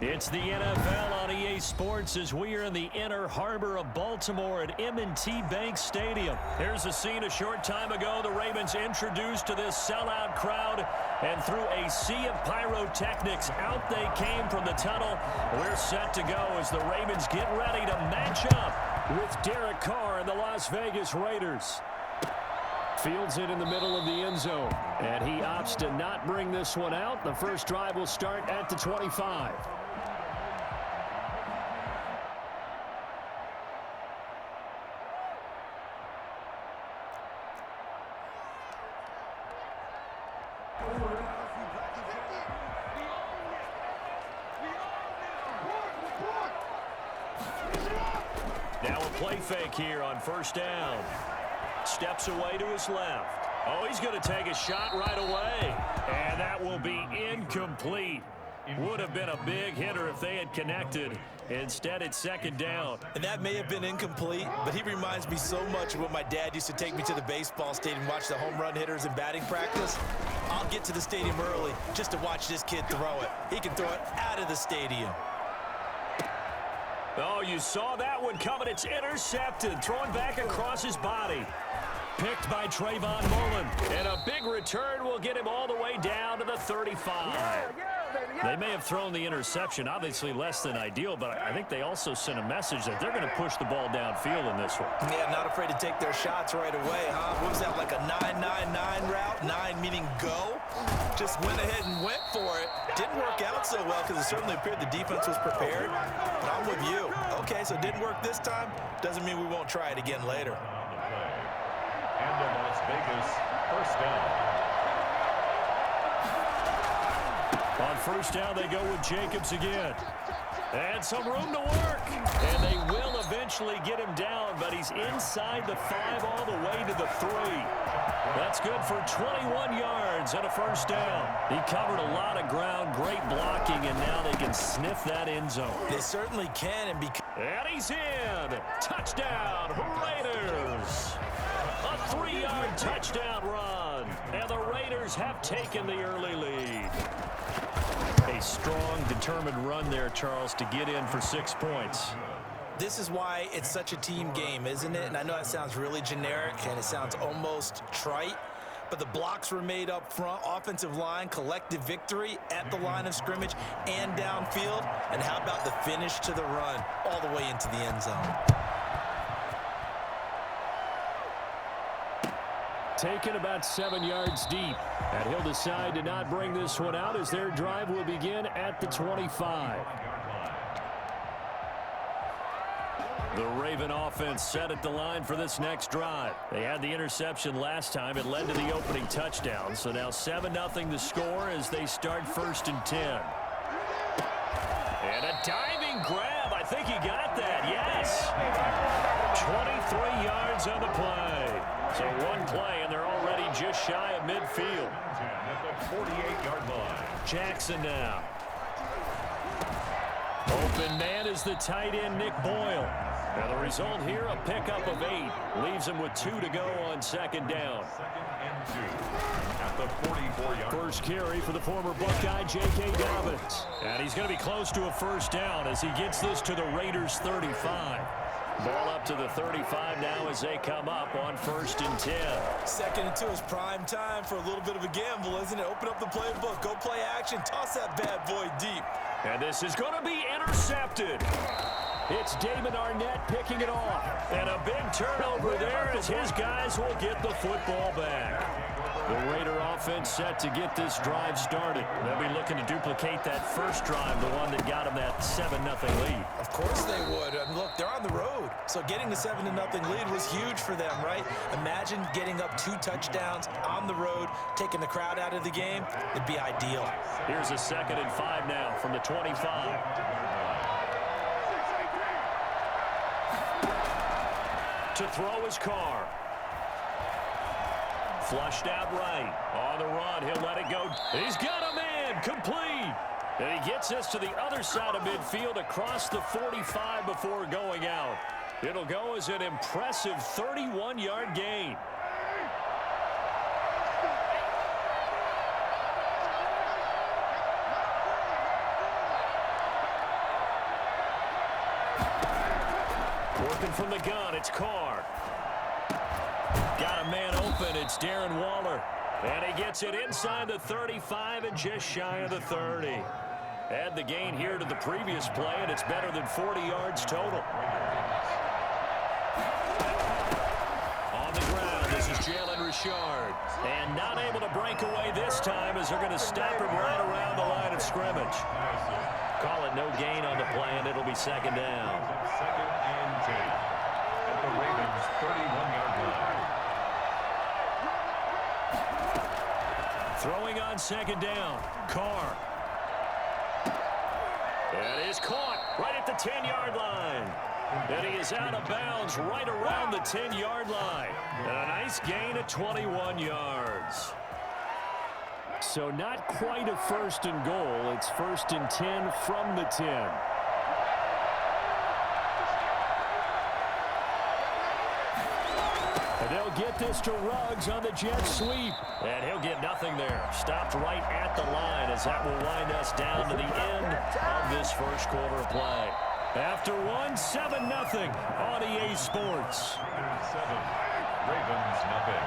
It's the NFL on EA Sports as we are in the inner harbor of Baltimore at M&T Bank Stadium. Here's a scene a short time ago. The Ravens introduced to this sellout crowd, and through a sea of pyrotechnics, out they came from the tunnel. We're set to go as the Ravens get ready to match up with Derek Carr and the Las Vegas Raiders. Fields it in the middle of the end zone, and he opts to not bring this one out. The first drive will start at the 25. Now a play fake here on first down. Steps away to his left. Oh, he's going to take a shot right away. And that will be incomplete. Would have been a big hitter if they had connected. Instead, it's second down. And that may have been incomplete, but he reminds me so much of when my dad used to take me to the baseball stadium, watch the home run hitters in batting practice. I'll get to the stadium early just to watch this kid throw it. He can throw it out of the stadium. Oh, you saw that one coming. It's intercepted, thrown back across his body. Picked by Trayvon Mullen. And a big return will get him all the way down to the 35. They may have thrown the interception, obviously less than ideal, but I think they also sent a message that they're going to push the ball downfield in this one. Yeah, not afraid to take their shots right away, huh? What was that, like a 9-9-9 route? 9 meaning go? Just went ahead and went for it. Didn't work out so well because it certainly appeared the defense was prepared. But I'm with you. Okay, so it didn't work this time. Doesn't mean we won't try it again later. And the Las Vegas first down. On first down, they go with Jacobs again. And some room to work. And they will eventually get him down, but he's inside the 5 all the way to the 3. That's good for 21 yards and a first down. He covered a lot of ground, great blocking, and now they can sniff that end zone. They certainly can. And he's in. Touchdown, Raiders. A 3-yard touchdown run. And the Raiders have taken the early lead. A strong, determined run there, Charles, to get in for 6 points. This is why it's such a team game, isn't it? And I know that sounds really generic and it sounds almost trite, but the blocks were made up front, offensive line, collective victory at the line of scrimmage and downfield. And how about the finish to the run all the way into the end zone? Taken about 7 yards deep. And he'll decide to not bring this one out as their drive will begin at the 25. The Raven offense set at the line for this next drive. They had the interception last time. It led to the opening touchdown. So now 7-0 the score as they start 1st and 10. And a diving grab. I think he got that. Yes. 23 yards on the play. So one play, and they're already just shy of midfield. At the 48-yard line. Jackson now. Open man is the tight end, Nick Boyle. Now the result here, a pickup of 8. Leaves him with 2 to go on second down. 2nd and 2 at the 44-yard. First carry for the former Buckeye, J.K. Dobbins. And he's going to be close to a first down as he gets this to the Raiders' 35. Ball up to the 35 now as they come up on 1st and 10. 2nd and 2 is prime time for a little bit of a gamble, isn't it? Open up the playbook, go play action, toss that bad boy deep. And this is going to be intercepted. It's Damon Arnett picking it off. And a big turnover there as his guys will get the football back. The Raider offense set to get this drive started. They'll be looking to duplicate that first drive, the one that got them that 7-0 lead. Of course they would. And look, they're on the road. So getting the 7-0 lead was huge for them, right? Imagine getting up 2 touchdowns on the road, taking the crowd out of the game. It'd be ideal. Here's a 2nd and 5 now from the 25. To throw his Carr. Flushed out right. On the run, he'll let it go. He's got a man, complete. And he gets this to the other side of midfield across the 45 before going out. It'll go as an impressive 31-yard gain. Working from the gun, it's Carr. Got a man open, it's Darren Waller. And he gets it inside the 35 and just shy of the 30. Add the gain here to the previous play, and it's better than 40 yards total. On the ground, this is Jalen Richard. And not able to break away this time as they're going to stop him right around the line of scrimmage. Call it no gain on the play, and it'll be second down. Second and 10 at the Ravens' 31-yard line. Throwing on second down, Carr. That is caught right at the 10-yard line. And he is out of bounds right around the 10-yard line. And a nice gain of 21 yards. So not quite a first and goal. It's first and 10 from the 10. And they'll get this to Ruggs on the jet sweep. And he'll get nothing there. Stopped right at the line as that will wind us down to the end of this first quarter of play. After one, 7-0 on EA Sports. 7, Ravens nothing.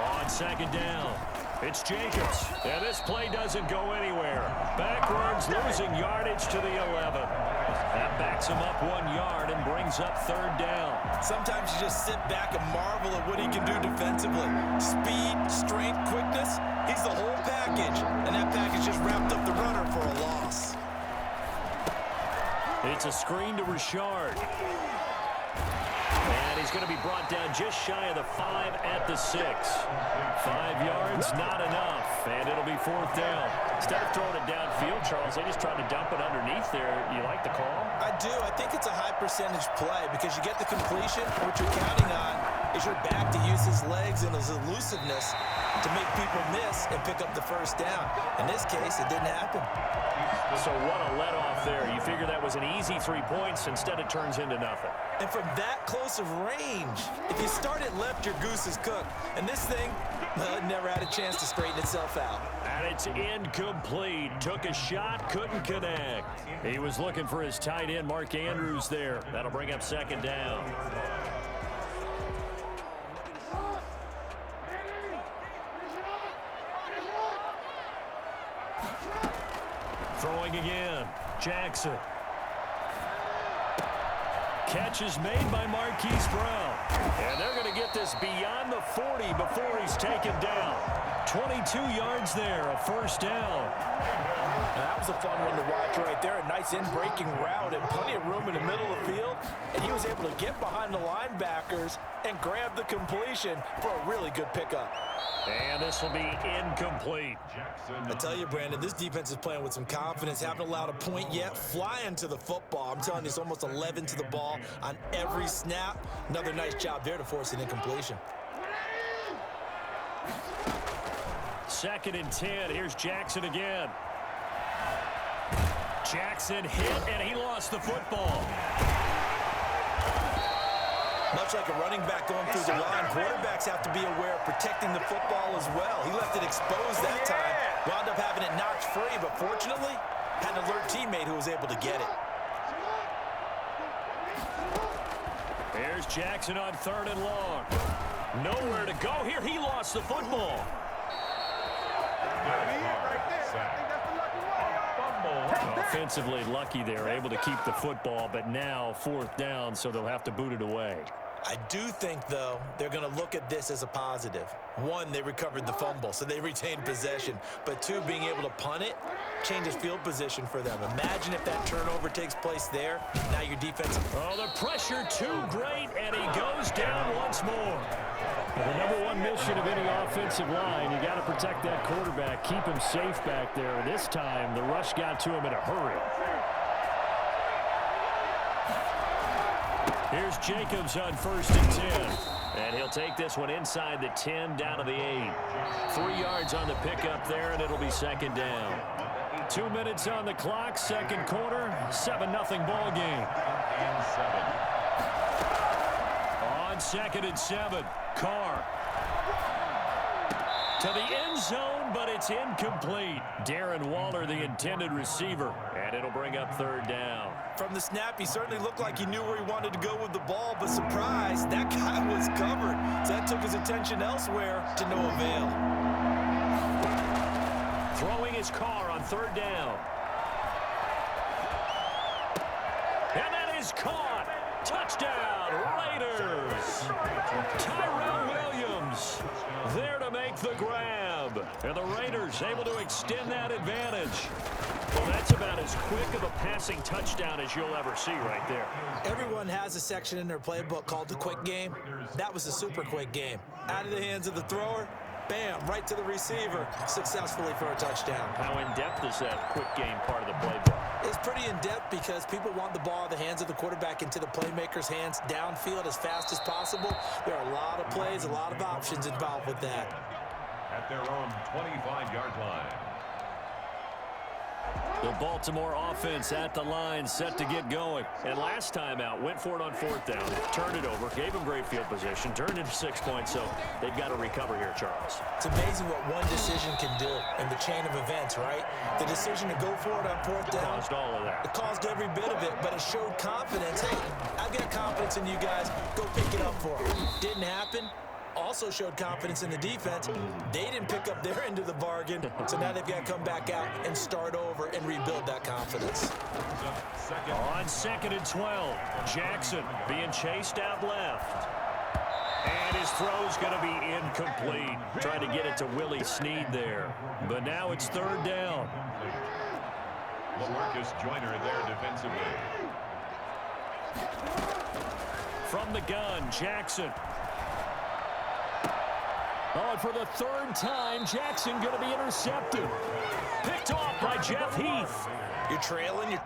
On second down, it's Jacobs. And this play doesn't go anywhere. Backwards, losing yardage to the 11. That backs him up 1 yard and brings up third down. Sometimes you just sit back and marvel at what he can do defensively. Speed, strength, quickness, he's the whole package. And that package just wrapped up the runner for a loss. It's a screen to Richard. And he's going to be brought down just shy of the 5 at the 6. 5 yards, not enough. And it'll be fourth down. Instead of throwing it downfield, Charles, they just tried to dump it underneath there. You like the call? I do. I think it's a high percentage play because you get the completion. What you're counting on is your back to use his legs and his elusiveness to make people miss and pick up the first down. In this case, it didn't happen. So what a let-off there. You figure that was an easy 3 points. Instead, it turns into nothing. And from that close of range, if you start it left, your goose is cooked. And this thing, well, it never had a chance to straighten itself out. And it's incomplete. Took a shot, couldn't connect. He was looking for his tight end, Mark Andrews, there. That'll bring up second down. Throwing again, Jackson. Catch is made by Marquise Brown. And they're going to get this beyond the 40 before he's taken down. 22 yards there, a first down. That was a fun one to watch right there. A nice in-breaking route and plenty of room in the middle of the field. And he was able to get behind the linebackers and grab the completion for a really good pickup. And this will be incomplete. I tell you, Brandon, this defense is playing with some confidence. Haven't allowed a point yet. Flying to the football. I'm telling you, it's almost 11 to the ball on every snap. Another nice job there to force an incompletion. Second and 10. Here's Jackson again. Jackson hit, and he lost the football. Much like a running back going through the line, quarterbacks have to be aware of protecting the football as well. He left it exposed that time, wound up having it knocked free, but fortunately, had an alert teammate who was able to get it. Here's Jackson on third and long. Nowhere to go here. He lost the football. Offensively lucky they're able to keep the football, but now fourth down, so they'll have to boot it away. I do think, though, they're going to look at this as a positive. One, they recovered the fumble, so they retained possession. But two, being able to punt it changes field position for them. Imagine if that turnover takes place there. Now your defense... Oh, the pressure too great, and he goes down once more. Well, the number one mission of any offensive line, you got to protect that quarterback, keep him safe back there. This time, the rush got to him in a hurry. Here's Jacobs on first and 10. And he'll take this one inside the 10 down to the 8. 3 yards on the pickup there, and it'll be second down. 2 minutes on the clock, second quarter, 7-0 ball game. On second and 7, Carr. To the end zone, but it's incomplete. Darren Waller, the intended receiver, and it'll bring up third down. From the snap, he certainly looked like he knew where he wanted to go with the ball, but surprise, that guy was covered. So that took his attention elsewhere to no avail. Throwing his car on third down. And that is caught. Touchdown, Raiders. Tyrell Williams there to make the grab. And the Raiders able to extend that advantage. Well, that's about as quick of a passing touchdown as you'll ever see right there. Everyone has a section in their playbook called the quick game. That was a super quick game. Out of the hands of the thrower, bam, right to the receiver, successfully for a touchdown. How in-depth is that quick game part of the playbook? It's pretty in-depth because people want the ball in the hands of the quarterback into the playmaker's hands downfield as fast as possible. There are a lot of plays, a lot of options involved with that. At their own 25-yard line. The Baltimore offense at the line, set to get going. And last time out, went for it on fourth down, turned it over, gave them great field position, turned into 6 points, so they've got to recover here, Charles. It's amazing what one decision can do in the chain of events, right? The decision to go for it on fourth down. Caused all of that. It caused every bit of it, but it showed confidence. Hey, I've got confidence in you guys. Go pick it up for them. Didn't happen. Also showed confidence in the defense. They didn't pick up their end of the bargain, so now they've got to come back out and start over and rebuild that confidence. On 2nd and 12, Jackson being chased out left. And his throw's going to be incomplete. Trying to get it to Willie Snead there. But now it's third down. LaMarcus Joyner there defensively. From the gun, Jackson. Oh, and for the third time, Jackson going to be intercepted. Picked off by Jeff Heath. You're trailing.